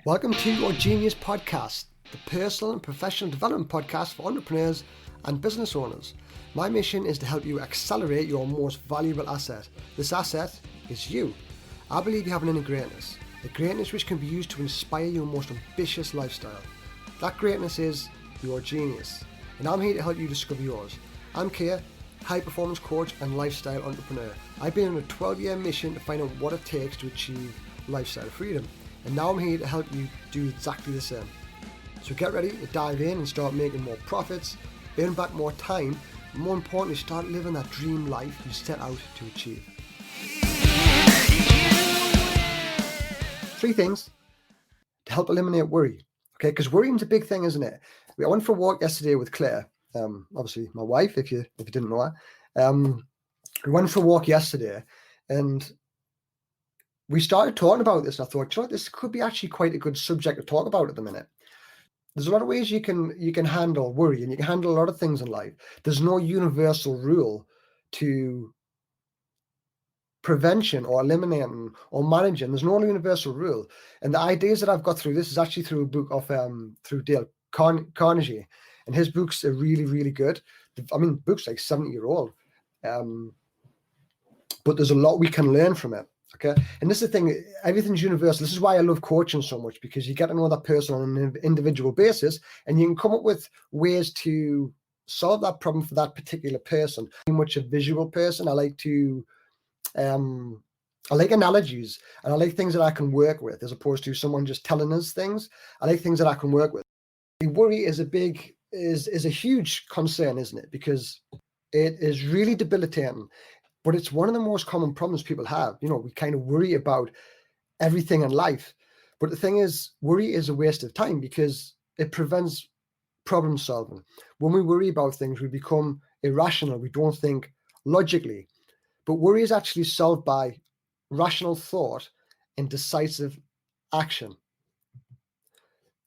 Welcome to Your Genius Podcast, the personal and professional development podcast for entrepreneurs and business owners. My mission is to help you accelerate your most valuable asset. This asset is you. I believe you have an inner greatness, a greatness which can be used to inspire your most ambitious lifestyle. That greatness is your genius, and I'm here to help you discover yours. I'm Keir, high performance coach and lifestyle entrepreneur. I've been on a 12-year mission to find out what it takes to achieve lifestyle freedom. And now I'm here to help you do exactly the same. So get ready to dive in and start making more profits, earn back more time, and more importantly, start living that dream life you set out to achieve. 3 things to help eliminate worry. Okay, because worrying's a big thing, isn't it? I went for a walk yesterday with Claire, obviously my wife, if you didn't know her. We went for a walk yesterday, and we started talking about this, and I thought, you know, this could be actually quite a good subject to talk about at the minute. There's a lot of ways you can handle worry, and you can handle a lot of things in life. There's no universal rule to prevention or eliminating or managing. There's no universal rule. And the ideas that I've got through this is actually through a book of through Dale Carnegie, and his books are really, really good. I mean, books like 70-year-old, but there's a lot we can learn from it. Okay. And this is the thing, everything's universal. This is why I love coaching so much, because you get to know that person on an individual basis, and you can come up with ways to solve that problem for that particular person. I'm much a visual person. I like analogies, and I like things that I can work with as opposed to someone just telling us things. I like things that I can work with. Worry is a huge concern, isn't it? Because it is really debilitating. But it's one of the most common problems people have. You know, we kind of worry about everything in life. But the thing is, worry is a waste of time because it prevents problem solving. When we worry about things, we become irrational. We don't think logically. But worry is actually solved by rational thought and decisive action.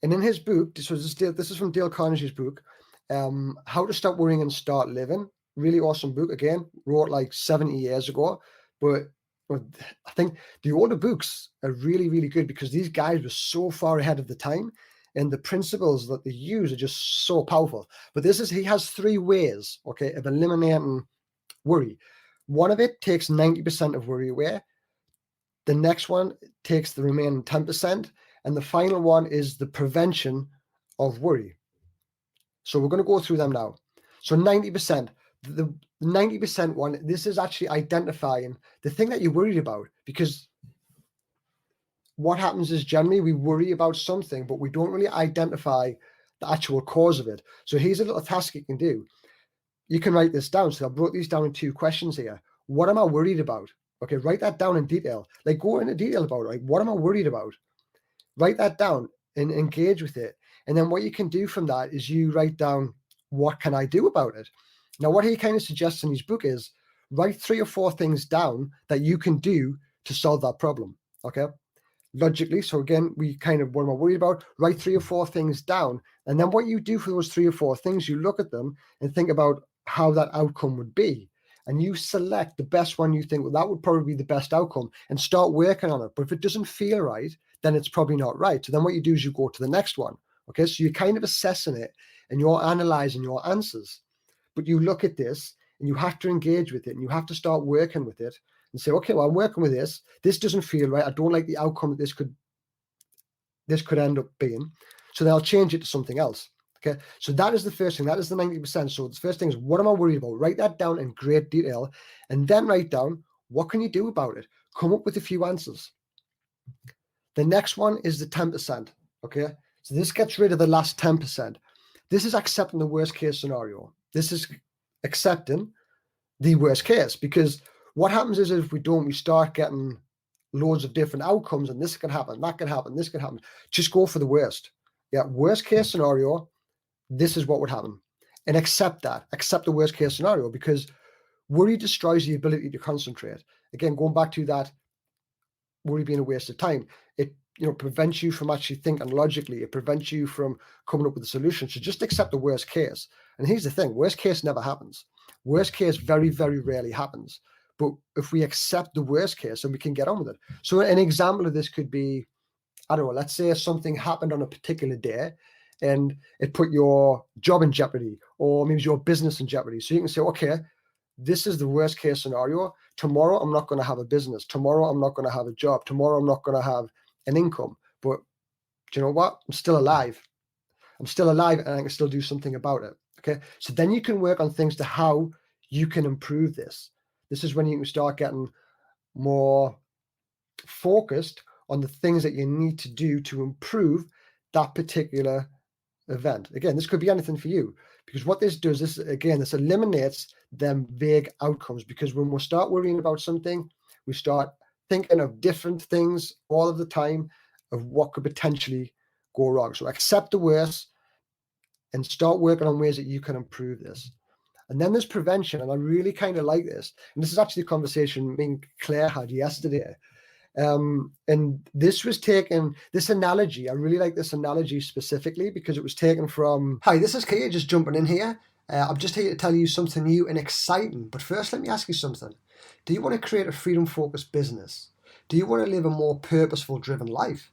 And in his book, this is from Dale Carnegie's book, How to Stop Worrying and Start Living. Really awesome book. Again, wrote like 70 years ago, but I think the older books are really, really good because these guys were so far ahead of the time, and the principles that they use are just so powerful. But he has 3 ways, okay, of eliminating worry. One of it takes 90% of worry away. The next one takes the remaining 10%, and the final one is the prevention of worry. So we're going to go through them now. So 90%. The 90% one, this is actually identifying the thing that you're worried about, because what happens is generally we worry about something, but we don't really identify the actual cause of it. So here's a little task you can do. You can write this down. So I brought these down in 2 questions here. What am I worried about? Okay, write that down in detail. Like, go into detail about it. Like, what am I worried about? Write that down and engage with it. And then what you can do from that is you write down, what can I do about it? Now, what he kind of suggests in his book is write 3 or 4 things down that you can do to solve that problem, okay? Logically. So again, what am I worried about? Write 3 or 4 things down. And then what you do for those 3 or 4 things, you look at them and think about how that outcome would be. And you select the best one you think, well, that would probably be the best outcome, and start working on it. But if it doesn't feel right, then it's probably not right. So then what you do is you go to the next one, okay? So you're kind of assessing it and you're analyzing your answers. But you look at this and you have to engage with it, and you have to start working with it and say, okay, well, I'm working with this. This doesn't feel right. I don't like the outcome that this could end up being. So then I'll change it to something else. Okay. So that is the first thing. That is the 90%. So the first thing is, what am I worried about? Write that down in great detail, and then write down, what can you do about it? Come up with a few answers. The next one is the 10%. Okay. So this gets rid of the last 10%. This is accepting the worst case scenario. This is accepting the worst case, because what happens is, if we don't, we start getting loads of different outcomes, and this could happen, that could happen, this could happen. Just go for the worst. Yeah, worst case scenario, this is what would happen. And accept that. Accept the worst case scenario, because worry destroys the ability to concentrate. Again, going back to that, worry being a waste of time. It prevents you from actually thinking logically. It prevents you from coming up with a solution. So just accept the worst case. And here's the thing, worst case never happens. Worst case very, very rarely happens. But if we accept the worst case, then we can get on with it. So an example of this could be, I don't know, let's say something happened on a particular day and it put your job in jeopardy, or maybe your business in jeopardy. So you can say, okay, this is the worst case scenario. Tomorrow, I'm not going to have a business. Tomorrow, I'm not going to have a job. Tomorrow, I'm not going to have an income. But do you know what? I'm still alive. I'm still alive and I can still do something about it. Okay. So then you can work on things to how you can improve this. This is when you can start getting more focused on the things that you need to do to improve that particular event. Again, this could be anything for you, because what this does is, again, this eliminates them vague outcomes, because when we start worrying about something, we start thinking of different things all of the time of what could potentially go wrong. So accept the worst and start working on ways that you can improve this. And then there's prevention, and I really kind of like this. And this is actually a conversation me and Claire had yesterday. And this was taken, this analogy, I really like this analogy specifically because it was taken from, hi, this is Kia just jumping in here. I'm just here to tell you something new and exciting. But first, let me ask you something. Do you want to create a freedom-focused business? Do you want to live a more purposeful, driven life?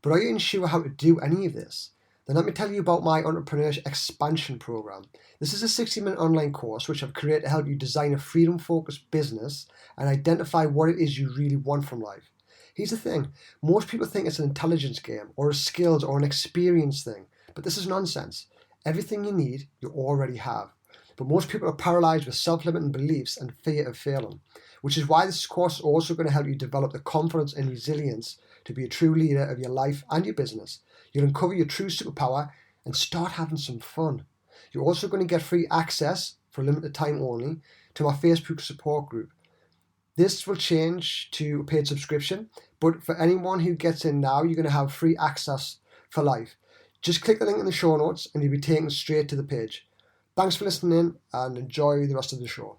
But are you unsure how to do any of this? Then let me tell you about my Entrepreneurship Expansion Program. This is a 60-minute online course which I've created to help you design a freedom-focused business and identify what it is you really want from life. Here's the thing, most people think it's an intelligence game or a skills or an experience thing, but this is nonsense. Everything you need, you already have. But most people are paralyzed with self-limiting beliefs and fear of failing, which is why this course is also going to help you develop the confidence and resilience to be a true leader of your life and your business. You'll uncover your true superpower and start having some fun. You're also going to get free access, for a limited time only, to my Facebook support group. This will change to a paid subscription, but for anyone who gets in now, you're going to have free access for life. Just click the link in the show notes and you'll be taken straight to the page. Thanks for listening in and enjoy the rest of the show.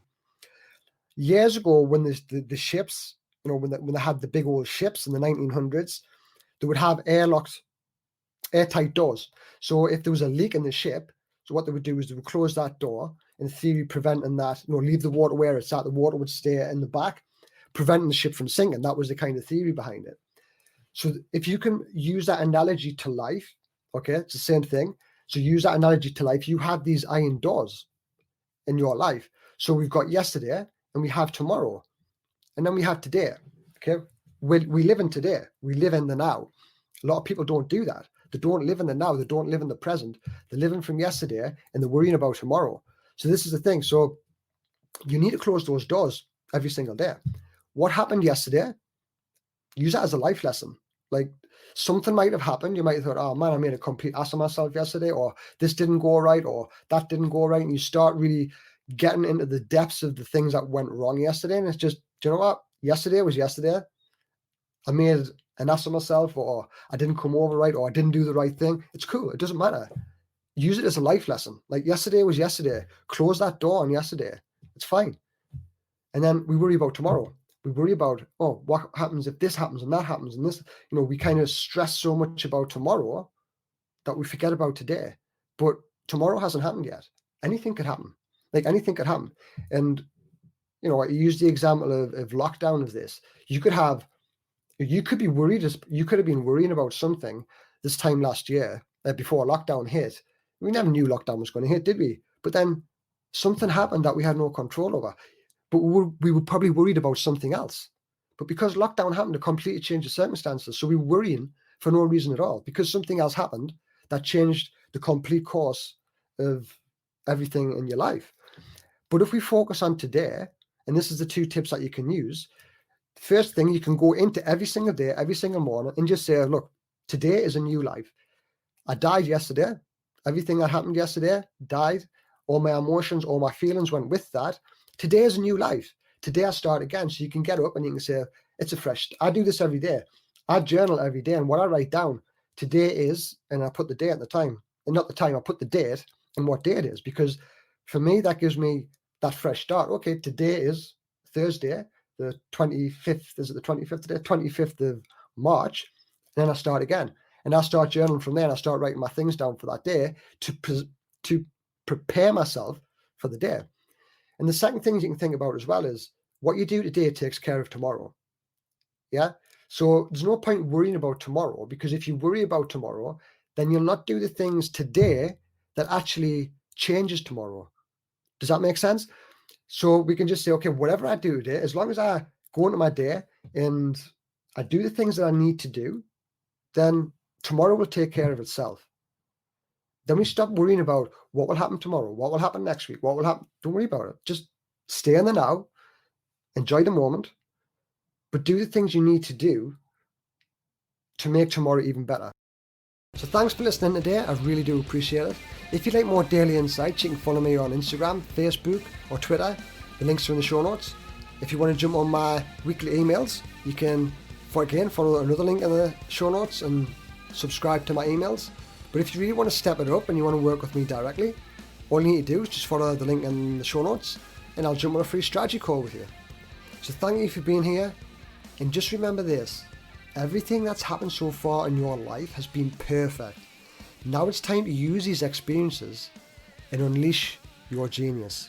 Years ago, when the ships, when they had the big old ships in the 1900s, they would have airtight doors. So if there was a leak in the ship, so what they would do is they would close that door, in theory preventing that, leave the water where it's at, the water would stay in the back, preventing the ship from sinking. That was the kind of theory behind it. So if you can use that analogy to life, okay, it's the same thing. So use that analogy to life. You have these iron doors in your life. So we've got yesterday and we have tomorrow and then we have today, okay? We live in today. We live in the now. A lot of people don't do that. They don't live in the now. They don't live in the present. They're living from yesterday and they're worrying about tomorrow. So this is the thing. So you need to close those doors every single day. What happened yesterday? Use that as a life lesson. Like something might have happened. You might have thought, oh man, I made a complete ass of myself yesterday, or this didn't go right, or that didn't go right. And you start really getting into the depths of the things that went wrong yesterday. And it's just, do you know what? Yesterday was yesterday. I made an ass of myself, or I didn't come over right, or I didn't do the right thing. It's cool. It doesn't matter. Use it as a life lesson. Like yesterday was yesterday. Close that door on yesterday. It's fine. And then we worry about tomorrow. We worry about, oh, what happens if this happens and that happens and this, we kind of stress so much about tomorrow that we forget about today. But tomorrow hasn't happened yet. Anything could happen. Like anything could happen. And, I use the example of lockdown of this. You could be worried, you could have been worrying about something this time last year before lockdown hit. We never knew lockdown was going to hit, did we? But then something happened that we had no control over. But we were probably worried about something else. But because lockdown happened, it completely changed the circumstances. So we were worrying for no reason at all because something else happened that changed the complete course of everything in your life. But if we focus on today, and this is the 2 tips that you can use. First thing, you can go into every single day, every single morning, and just say, look, today is a new life. I died yesterday. Everything that happened yesterday died. All my emotions, all my feelings went with that. Today is a new life. Today I start again. So you can get up and you can say, it's a fresh, I do this every day. I journal every day. And what I write down, today is, and I put the day at the time, and not the time, I put the date and what day it is. Because for me, that gives me that fresh start. Okay, today is Thursday, the 25th, is it the 25th today? 25th of March. And then I start again. And I start journaling from there and I start writing my things down for that day to prepare myself for the day. And the second thing you can think about as well is what you do today takes care of tomorrow. Yeah. So there's no point worrying about tomorrow, because if you worry about tomorrow, then you'll not do the things today that actually changes tomorrow. Does that make sense? So we can just say, okay, whatever I do today, as long as I go into my day and I do the things that I need to do, then tomorrow will take care of itself. Then we stop worrying about what will happen tomorrow, what will happen next week, what will happen. Don't worry about it. Just stay in the now, enjoy the moment, but do the things you need to do to make tomorrow even better. So thanks for listening today. I really do appreciate it. If you'd like more daily insights, you can follow me on Instagram, Facebook, or Twitter. The links are in the show notes. If you want to jump on my weekly emails, you can, follow another link in the show notes and subscribe to my emails. But if you really want to step it up and you want to work with me directly, all you need to do is just follow the link in the show notes and I'll jump on a free strategy call with you. So thank you for being here. And just remember this. Everything that's happened so far in your life has been perfect. Now it's time to use these experiences and unleash your genius.